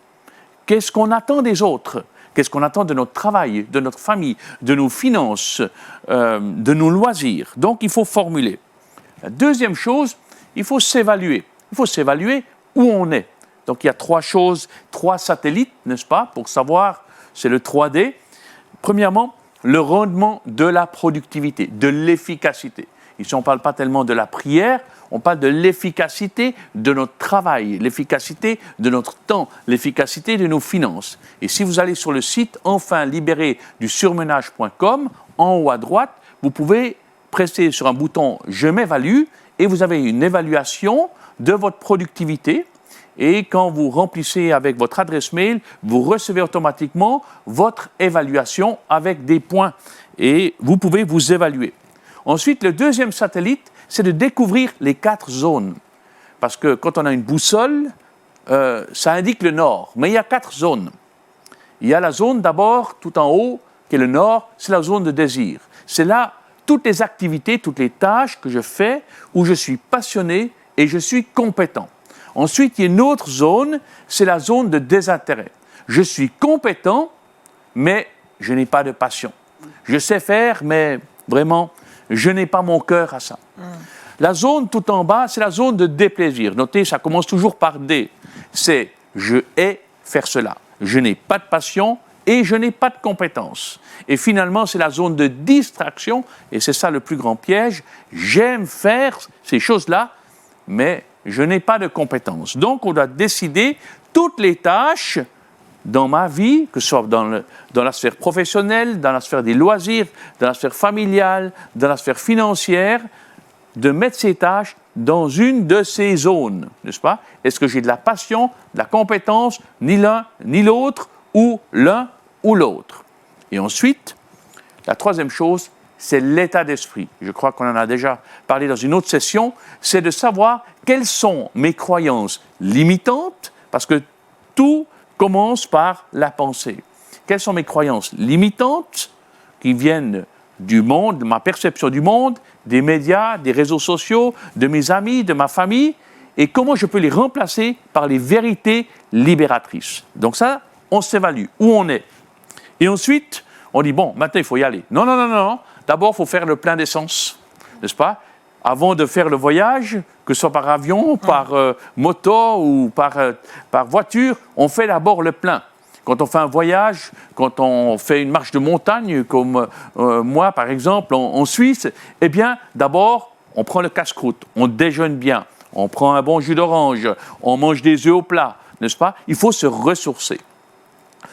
Qu'est-ce qu'on attend des autres? Qu'est-ce qu'on attend de notre travail, de notre famille, de nos finances, de nos loisirs? Donc, il faut formuler. La deuxième chose, il faut s'évaluer. Il faut s'évaluer où on est. Donc, il y a 3 choses, 3 satellites, n'est-ce pas, pour savoir, c'est le 3D. Premièrement, le rendement de la productivité, de l'efficacité. Ici, on ne parle pas tellement de la prière, on parle de l'efficacité de notre travail, l'efficacité de notre temps, l'efficacité de nos finances. Et si vous allez sur le site enfinlibérédusurmenage.com, en haut à droite, vous pouvez presser sur un bouton « Je m'évalue » et vous avez une évaluation de votre productivité. Et quand vous remplissez avec votre adresse mail, vous recevez automatiquement votre évaluation avec des points. Et vous pouvez vous évaluer. Ensuite, le deuxième satellite, c'est de découvrir les 4 zones. Parce que quand on a une boussole, ça indique le nord. Mais il y a 4 zones. Il y a la zone d'abord, tout en haut, qui est le nord, c'est la zone de désir. C'est là toutes les activités, toutes les tâches que je fais où je suis passionné et je suis compétent. Ensuite, il y a une autre zone, c'est la zone de désintérêt. Je suis compétent, mais je n'ai pas de passion. Je sais faire, mais vraiment, je n'ai pas mon cœur à ça. La zone tout en bas, c'est la zone de déplaisir. Notez, ça commence toujours par D. C'est « je hais faire cela ». Je n'ai pas de passion et je n'ai pas de compétence. Et finalement, c'est la zone de distraction, et c'est ça le plus grand piège. J'aime faire ces choses-là, mais je n'ai pas de compétences. Donc, on doit décider toutes les tâches dans ma vie, que ce soit dans la sphère professionnelle, dans la sphère des loisirs, dans la sphère familiale, dans la sphère financière, de mettre ces tâches dans une de ces zones, n'est-ce pas? Est-ce que j'ai de la passion, de la compétence, ni l'un ni l'autre, ou l'un ou l'autre? Et ensuite, la troisième chose, c'est l'état d'esprit. Je crois qu'on en a déjà parlé dans une autre session, c'est de savoir quelles sont mes croyances limitantes, parce que tout commence par la pensée. Quelles sont mes croyances limitantes qui viennent du monde, de ma perception du monde, des médias, des réseaux sociaux, de mes amis, de ma famille, et comment je peux les remplacer par les vérités libératrices. Donc ça, on s'évalue, où on est. Et ensuite, on dit, bon, maintenant il faut y aller. Non, non, non, non. D'abord, il faut faire le plein d'essence, n'est-ce pas? Avant de faire le voyage, que ce soit par avion, par moto ou par voiture, on fait d'abord le plein. Quand on fait un voyage, quand on fait une marche de montagne, comme moi par exemple en Suisse, eh bien d'abord on prend le casse-croûte, on déjeune bien, on prend un bon jus d'orange, on mange des œufs au plat, n'est-ce pas? Il faut se ressourcer.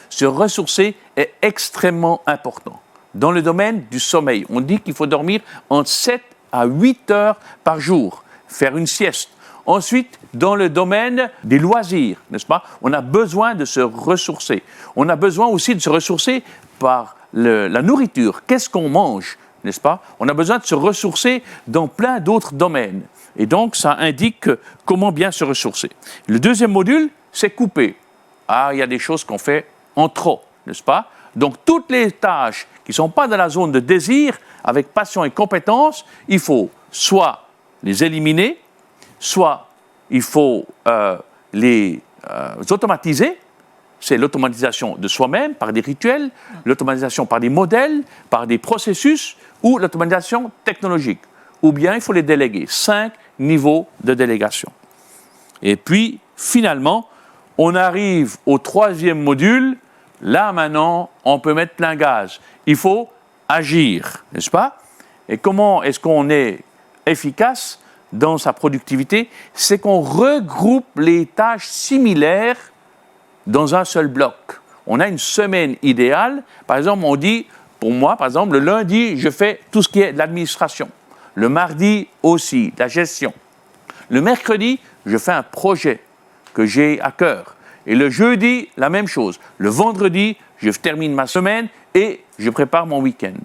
Se ressourcer est extrêmement important. Dans le domaine du sommeil, on dit qu'il faut dormir entre 7 à 8 heures par jour, faire une sieste. Ensuite, dans le domaine des loisirs, n'est-ce pas? On a besoin de se ressourcer. On a besoin aussi de se ressourcer par la nourriture. Qu'est-ce qu'on mange, n'est-ce pas? On a besoin de se ressourcer dans plein d'autres domaines. Et donc, ça indique comment bien se ressourcer. Le deuxième module, c'est couper. Ah, il y a des choses qu'on fait en trop, n'est-ce pas? Donc, toutes les tâches qui ne sont pas dans la zone de désir, avec passion et compétence, il faut soit les éliminer, soit il faut les automatiser. C'est l'automatisation de soi-même par des rituels, l'automatisation par des modèles, par des processus, ou l'automatisation technologique. Ou bien il faut les déléguer. 5 niveaux de délégation. Et puis, finalement, on arrive au 3e module. Là, maintenant, on peut mettre plein gaz. Il faut agir, n'est-ce pas? Et comment est-ce qu'on est efficace dans sa productivité? C'est qu'on regroupe les tâches similaires dans un seul bloc. On a une semaine idéale. Par exemple, on dit, pour moi, par exemple, le lundi, je fais tout ce qui est de l'administration. Le mardi aussi, la gestion. Le mercredi, je fais un projet que j'ai à cœur. Et le jeudi, la même chose. Le vendredi, je termine ma semaine et je prépare mon week-end.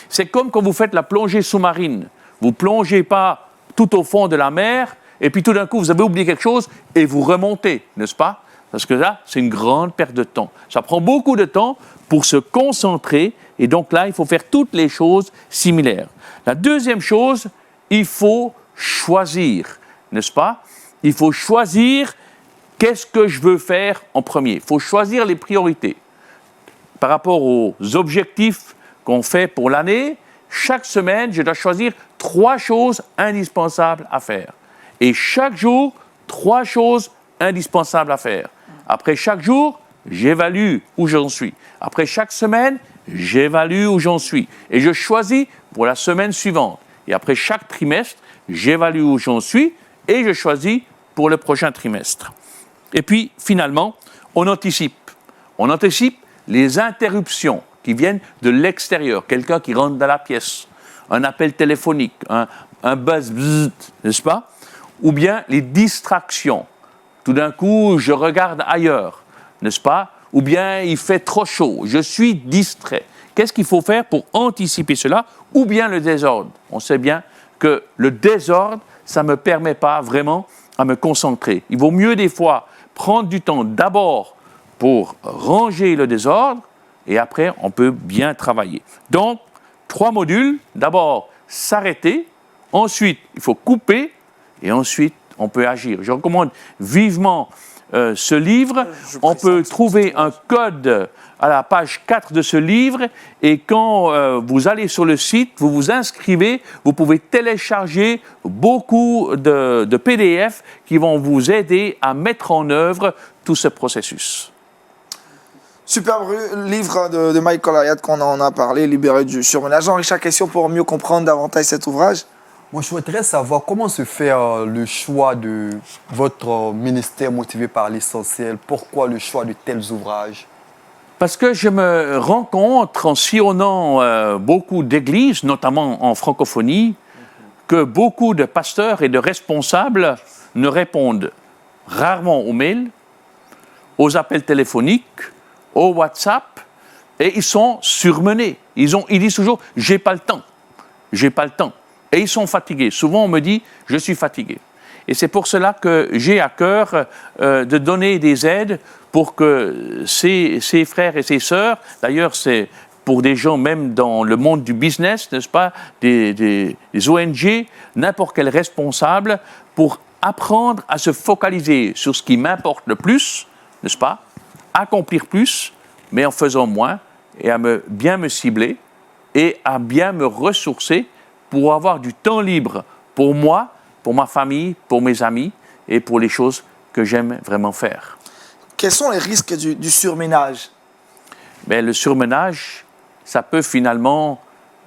C'est comme quand vous faites la plongée sous-marine. Vous ne plongez pas tout au fond de la mer et puis tout d'un coup, vous avez oublié quelque chose et vous remontez, n'est-ce pas? Parce que là, c'est une grande perte de temps. Ça prend beaucoup de temps pour se concentrer et donc là, il faut faire toutes les choses similaires. La deuxième chose, il faut choisir, n'est-ce pas? Il faut choisir qu'est-ce que je veux faire en premier. Il faut choisir les priorités. Par rapport aux objectifs qu'on fait pour l'année, chaque semaine, je dois choisir 3 choses indispensables à faire. Et chaque jour, 3 choses indispensables à faire. Après chaque jour, j'évalue où j'en suis. Après chaque semaine, j'évalue où j'en suis. Et je choisis pour la semaine suivante. Et après chaque trimestre, j'évalue où j'en suis et je choisis pour le prochain trimestre. Et puis, finalement, on anticipe. On anticipe les interruptions qui viennent de l'extérieur. Quelqu'un qui rentre dans la pièce, un appel téléphonique, un buzz, n'est-ce pas? Ou bien les distractions. Tout d'un coup, je regarde ailleurs, n'est-ce pas? Ou bien il fait trop chaud, je suis distrait. Qu'est-ce qu'il faut faire pour anticiper cela? Ou bien le désordre. On sait bien que le désordre, ça ne me permet pas vraiment à me concentrer. Il vaut mieux des fois prendre du temps d'abord pour ranger le désordre et après, on peut bien travailler. Donc, 3 modules. D'abord, s'arrêter. Ensuite, il faut couper. Et ensuite, on peut agir. Je recommande vivement ce livre. On peut trouver un code à la page 4 de ce livre. Et quand vous allez sur le site, vous vous inscrivez, vous pouvez télécharger beaucoup de PDF qui vont vous aider à mettre en œuvre tout ce processus. Superbe livre de Michael Hyatt qu'on en a parlé, Libéré du surmenage. Jean-Richard, question pour mieux comprendre davantage cet ouvrage? Moi, je souhaiterais savoir comment se fait le choix de votre ministère motivé par l'essentiel. Pourquoi le choix de tels ouvrages? Parce que je me rencontre en sillonnant beaucoup d'églises, notamment en francophonie, que beaucoup de pasteurs et de responsables ne répondent rarement aux mails, aux appels téléphoniques, au WhatsApp, et ils sont surmenés. Ils disent toujours « j'ai pas le temps ». Et ils sont fatigués. Souvent, on me dit « je suis fatigué ». Et c'est pour cela que j'ai à cœur de donner des aides pour que ces frères et ces sœurs, d'ailleurs c'est pour des gens même dans le monde du business, n'est-ce pas, des ONG, n'importe quel responsable, pour apprendre à se focaliser sur ce qui m'importe le plus, n'est-ce pas, accomplir plus, mais en faisant moins, et à bien me cibler, et à bien me ressourcer pour avoir du temps libre pour moi, pour ma famille, pour mes amis, et pour les choses que j'aime vraiment faire. Quels sont les risques du surménage? Le surménage, ça peut finalement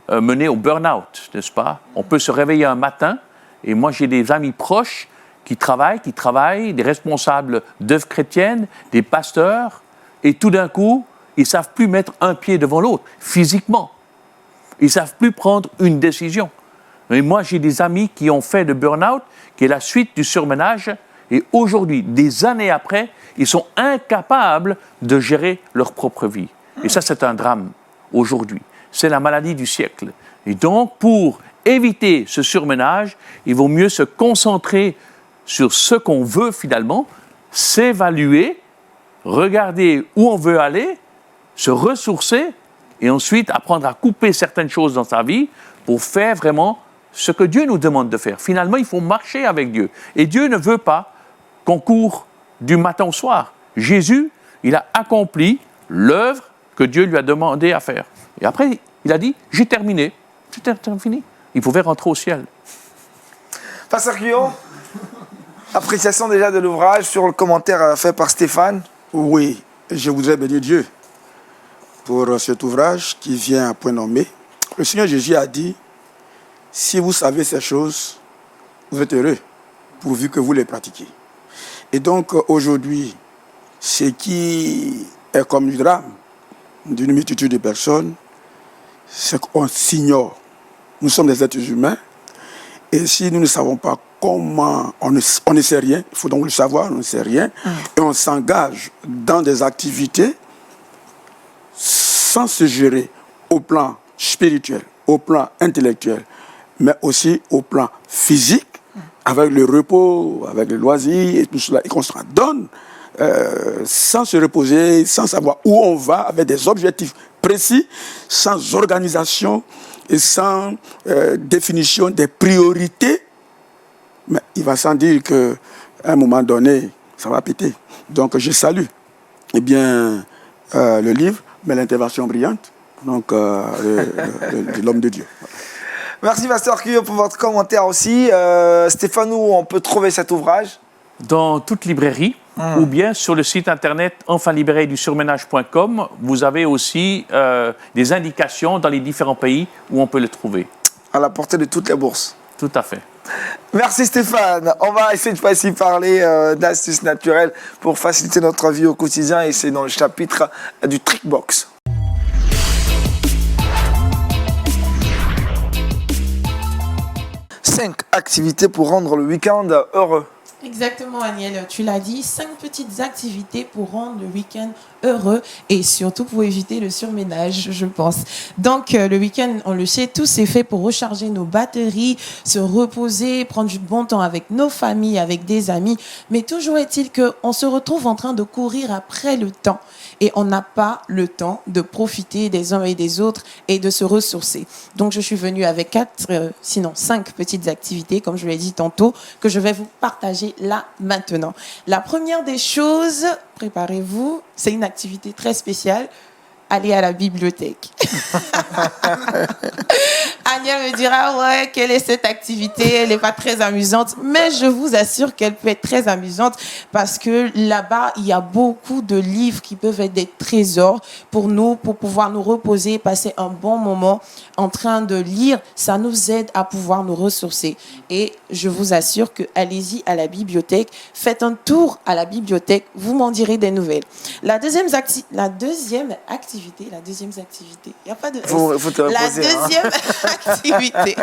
mener au burn-out, n'est-ce pas? On peut se réveiller un matin, et moi j'ai des amis proches qui travaillent, des responsables d'œuvres chrétiennes, des pasteurs, et tout d'un coup, ils ne savent plus mettre un pied devant l'autre, physiquement. Ils ne savent plus prendre une décision. Mais moi, j'ai des amis qui ont fait de burn-out, qui est la suite du surménage, et aujourd'hui, des années après, ils sont incapables de gérer leur propre vie. Et ça, c'est un drame, aujourd'hui. C'est la maladie du siècle. Et donc, pour éviter ce surménage, il vaut mieux se concentrer sur ce qu'on veut finalement, s'évaluer, regarder où on veut aller, se ressourcer et ensuite apprendre à couper certaines choses dans sa vie pour faire vraiment ce que Dieu nous demande de faire. Finalement, il faut marcher avec Dieu. Et Dieu ne veut pas qu'on court du matin au soir. Jésus, il a accompli l'œuvre que Dieu lui a demandé à faire. Et après, il a dit, j'ai terminé. C'est fini. Il pouvait rentrer au ciel. Pasteur Guillaume, appréciation déjà de l'ouvrage sur le commentaire fait par Stéphane. Oui, je voudrais bénir Dieu pour cet ouvrage qui vient à point nommé. Le Seigneur Jésus a dit, si vous savez ces choses, vous êtes heureux, pourvu que vous les pratiquiez. Et donc aujourd'hui, ce qui est comme du drame d'une multitude de personnes, c'est qu'on s'ignore. Nous sommes des êtres humains, et si nous ne savons pas comment, on ne sait rien, il faut donc le savoir, on ne sait rien, et on s'engage dans des activités sans se gérer au plan spirituel, au plan intellectuel, mais aussi au plan physique, avec le repos, avec le loisir et tout cela, et qu'on se donne sans se reposer, sans savoir où on va, avec des objectifs précis, sans organisation et sans définition des priorités. Mais il va sans dire qu'à un moment donné, ça va péter. Donc je salue le livre, mais l'intervention brillante de l'homme de Dieu. Merci Pasteur Cuyo pour votre commentaire aussi. Stéphane, où on peut trouver cet ouvrage? Dans toute librairie, ou bien sur le site internet enfinlibérédusurménage.com. Vous avez aussi des indications dans les différents pays où on peut le trouver. À la portée de toutes les bourses. Tout à fait. Merci Stéphane. On va essayer de fois-ci parler d'astuces naturelles pour faciliter notre vie au quotidien et c'est dans le chapitre du Trickbox. Cinq activités pour rendre le week-end heureux. Exactement, Aniel, tu l'as dit, 5 petites activités pour rendre le week-end heureux et surtout pour éviter le surménage, je pense. Donc, le week-end, on le sait, tout c'est fait pour recharger nos batteries, se reposer, prendre du bon temps avec nos familles, avec des amis. Mais toujours est-il qu'on se retrouve en train de courir après le temps et on n'a pas le temps de profiter des uns et des autres et de se ressourcer. Donc, je suis venue avec 5 petites activités, comme je l'ai dit tantôt, que je vais vous partager là maintenant. La première des choses, préparez-vous, c'est une activité très spéciale. Aller à la bibliothèque. Agnès me dira, ouais, quelle est cette activité? Elle n'est pas très amusante. Mais je vous assure qu'elle peut être très amusante parce que là-bas, il y a beaucoup de livres qui peuvent être des trésors pour nous, pour pouvoir nous reposer, passer un bon moment en train de lire. Ça nous aide à pouvoir nous ressourcer. Et je vous assure que allez-y à la bibliothèque. Faites un tour à la bibliothèque. Vous m'en direz des nouvelles. La deuxième activité. Il n'y a pas de... Faut te reposer, La deuxième activité.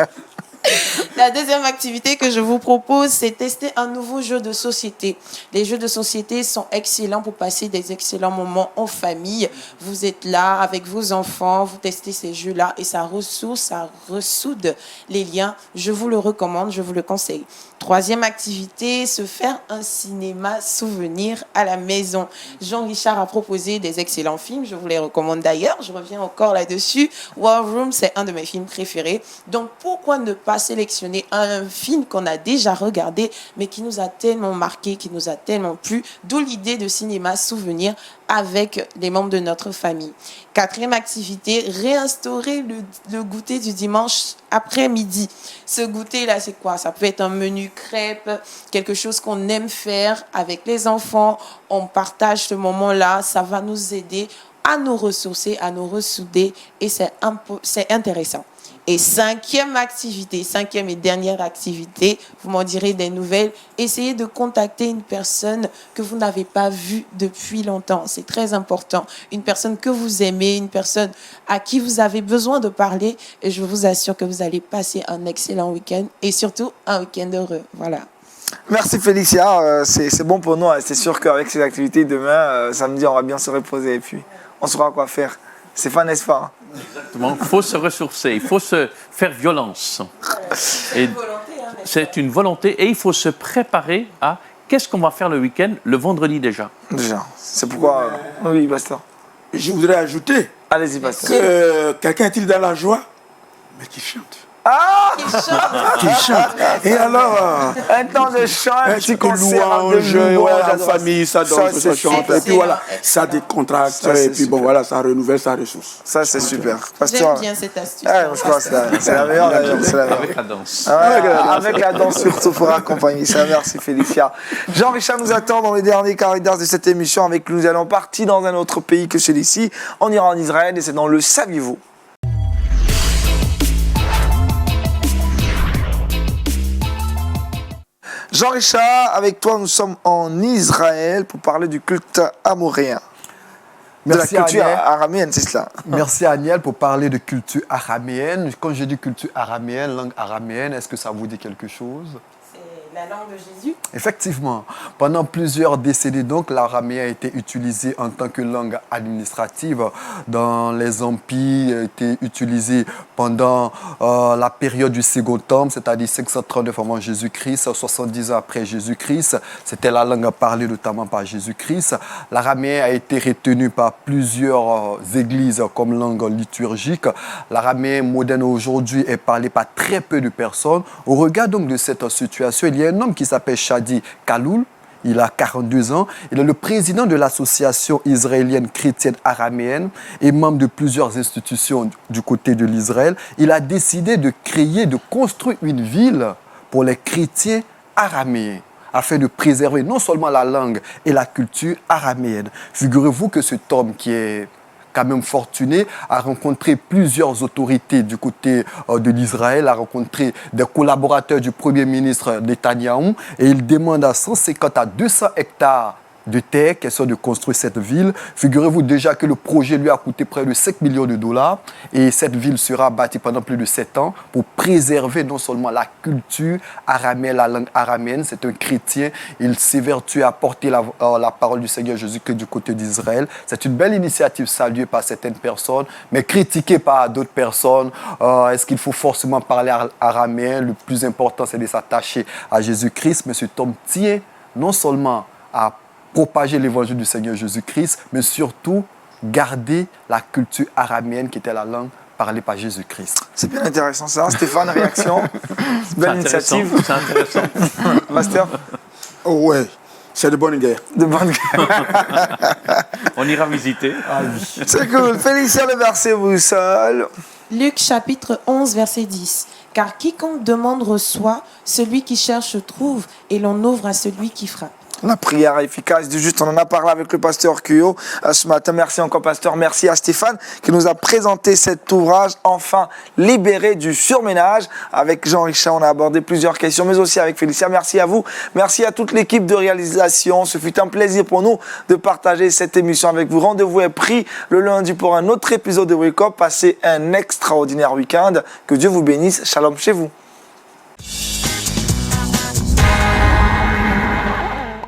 La deuxième activité que je vous propose, c'est tester un nouveau jeu de société. Les jeux de société sont excellents pour passer des excellents moments en famille. Vous êtes là avec vos enfants, vous testez ces jeux-là et ça ressource, ça ressoude les liens. Je vous le recommande, je vous le conseille. Troisième activité, se faire un cinéma souvenir à la maison. Jean-Richard a proposé des excellents films, je vous les recommande d'ailleurs. Je reviens encore là-dessus. War Room, c'est un de mes films préférés. Donc pourquoi ne pas sélectionner un film qu'on a déjà regardé, mais qui nous a tellement marqué, qui nous a tellement plu, d'où l'idée de cinéma souvenir avec les membres de notre famille. Quatrième activité, réinstaurer le goûter du dimanche après-midi. Ce goûter-là, c'est quoi? Ça peut être un menu crêpes, quelque chose qu'on aime faire avec les enfants. On partage ce moment-là, ça va nous aider à nous ressourcer, à nous ressouder et c'est intéressant. Et cinquième et dernière activité, vous m'en direz des nouvelles, essayez de contacter une personne que vous n'avez pas vue depuis longtemps. C'est très important. Une personne que vous aimez, une personne à qui vous avez besoin de parler. Et je vous assure que vous allez passer un excellent week-end et surtout un week-end heureux. Voilà. Merci Félicia, c'est bon pour nous. C'est sûr qu'avec ces activités, demain, samedi, on va bien se reposer et puis on saura quoi faire. Stéphane, n'est-ce pas? Exactement. Il faut se ressourcer, il faut se faire violence. Et c'est une volonté et il faut se préparer à qu'est-ce qu'on va faire le week-end, le vendredi déjà. Déjà, c'est pourquoi... Oui, Pasteur. Je voudrais ajouter... Allez-y, Pasteur. Quelqu'un est-il dans la joie? Mais qui chante. Ah! Qui chante. Et alors... un temps de chant, un petit concert louange, de louange, la famille, ça danse, ça chante. Et puis voilà, ça décontracte. Ça, et puis super. bon, voilà, ça renouvelle sa ressource. Ça, c'est super. J'aime bien cette astuce. Je crois que c'est la meilleure d'ailleurs. Avec la danse. Avec la danse surtout pour accompagner ça. Merci Félicia. Jean-Richard nous attend dans les derniers corridors de cette émission. Avec nous, nous allons partir dans un autre pays que celui-ci. On ira en Israël et c'est dans le Saviez-vous. Jean-Richard, avec toi, nous sommes en Israël pour parler du culte amoréen. Merci de la culture Aniel. araméenne, c'est cela. Merci Aniel pour parler de culture araméenne. Quand je dis culture araméenne, langue araméenne, est-ce que ça vous dit quelque chose? La langue de Jésus. Effectivement. Pendant plusieurs décennies, donc, l'araméen a été utilisé en tant que langue administrative dans les empires, a été utilisé pendant la période du Second Temple, c'est-à-dire 539 avant Jésus-Christ, 70 ans après Jésus-Christ. C'était la langue parlée notamment par Jésus-Christ. L'araméen a été retenu par plusieurs églises comme langue liturgique. L'araméen moderne aujourd'hui est parlé par très peu de personnes. Au regard donc de cette situation, il y a un homme qui s'appelle Shadi Kaloul, il a 42 ans, il est le président de l'association israélienne chrétienne araméenne et membre de plusieurs institutions du côté de l'Israël. Il a décidé de construire une ville pour les chrétiens araméens afin de préserver non seulement la langue et la culture araméenne. Figurez-vous que cet homme qui est quand même fortuné, a rencontré plusieurs autorités du côté de l'Israël, a rencontré des collaborateurs du Premier ministre Netanyahou et il demande à 150 à 200 hectares de terre, question de construire cette ville. Figurez-vous déjà que le projet lui a coûté près de 5 millions de dollars et cette ville sera bâtie pendant plus de 7 ans pour préserver non seulement la culture araméenne, la langue araméenne. C'est un chrétien, il s'évertue à porter la parole du Seigneur Jésus que du côté d'Israël. C'est une belle initiative saluée par certaines personnes, mais critiquée par d'autres personnes. Est-ce qu'il faut forcément parler araméen? Le plus important, c'est de s'attacher à Jésus-Christ. Mais cet homme tient non seulement à propager l'évangile du Seigneur Jésus-Christ, mais surtout garder la culture araméenne qui était la langue parlée par Jésus-Christ. C'est bien intéressant ça. Stéphane, réaction? Belle initiative. C'est intéressant. Pasteur? Oh ouais, c'est de bonne guerre. De bonne guerre. On ira visiter. Ah oui. C'est cool. Félicien, le verset boussole. Luc chapitre 11, verset 10. Car quiconque demande reçoit, celui qui cherche trouve, et l'on ouvre à celui qui frappe. La prière efficace du juste, on en a parlé avec le pasteur Cuyo ce matin. Merci encore, pasteur. Merci à Stéphane qui nous a présenté cet ouvrage, enfin libéré du surménage. Avec Jean-Richard, on a abordé plusieurs questions, mais aussi avec Félicia. Merci à vous. Merci à toute l'équipe de réalisation. Ce fut un plaisir pour nous de partager cette émission avec vous. Rendez-vous est pris le lundi pour un autre épisode de Wake Up. Passez un extraordinaire week-end. Que Dieu vous bénisse. Shalom chez vous.